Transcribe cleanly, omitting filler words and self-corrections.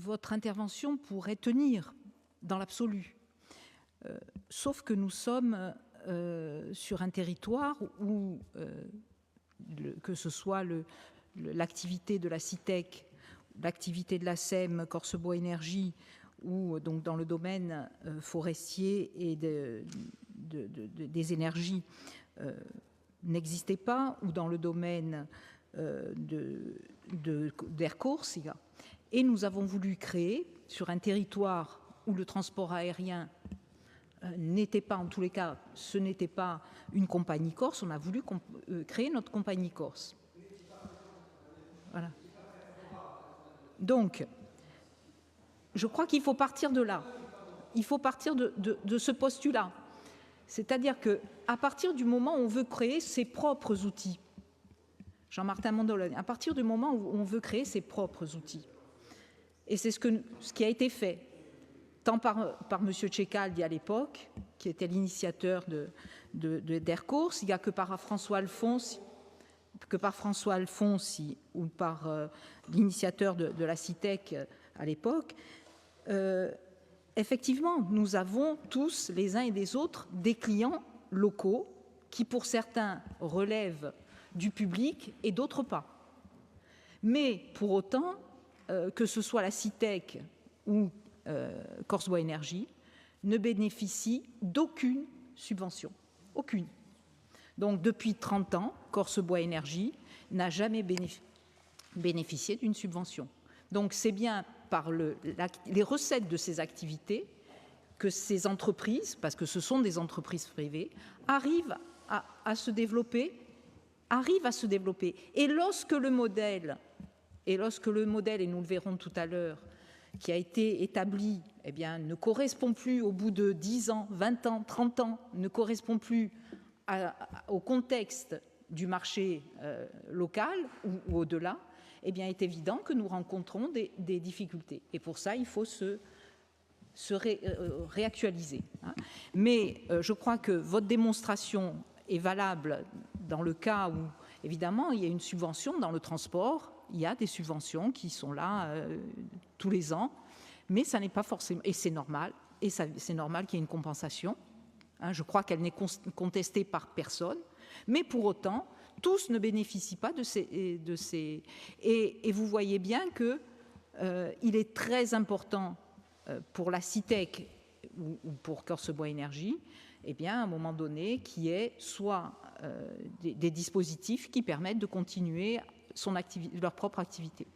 votre intervention pourrait tenir dans l'absolu. Sauf que nous sommes sur un territoire où, que ce soit l'activité de la CITEC, l'activité de la SEM, Corse-Bois Énergie, ou donc dans le domaine forestier et des énergies n'existait pas, ou dans le domaine d'Air Corse. Et nous avons voulu créer, sur un territoire où le transport aérien n'était pas, en tous les cas, ce n'était pas une compagnie corse, on a voulu créer notre compagnie corse. Voilà. Donc, je crois qu'il faut partir de là. Il faut partir de ce postulat. C'est-à-dire qu'à partir du moment où on veut créer ses propres outils, Jean-Martin Mondolone, à partir du moment où on veut créer ses propres outils, et c'est ce qui a été fait, tant par M. Tchekal à l'époque, qui était l'initiateur d'Air Corse, il n'y a que par François Alphonse, ou par l'initiateur de la CITEC à l'époque. Effectivement, nous avons tous, les uns et les autres, des clients locaux qui, pour certains, relèvent du public et d'autres pas. Mais pour autant, que ce soit la CITEC ou Corse-Bois Énergie, ne bénéficient d'aucune subvention. Aucune. Donc, depuis 30 ans, Corse-Bois Énergie n'a jamais bénéficié d'une subvention. Donc, c'est bien par les recettes de ces activités que ces entreprises, parce que ce sont des entreprises privées, arrivent à se développer, Et lorsque le modèle, et nous le verrons tout à l'heure, qui a été établi, eh bien, ne correspond plus au bout de 10 ans, 20 ans, 30 ans, ne correspond plus au contexte du marché local ou au-delà, eh bien, il est évident que nous rencontrons des difficultés. Et pour ça, il faut se réactualiser. Mais je crois que votre démonstration est valable dans le cas où, évidemment, il y a une subvention dans le transport. Il y a des subventions qui sont là tous les ans, mais ça n'est pas forcément... Et c'est normal, c'est normal qu'il y ait une compensation. Je crois qu'elle n'est contestée par personne. Mais pour autant, tous ne bénéficient pas de ces... Et vous voyez bien qu'il est très important pour la CITEC ou pour Corse-Bois Énergie, eh bien, à un moment donné, qu'il y ait soit des dispositifs qui permettent de continuer leur propre activité.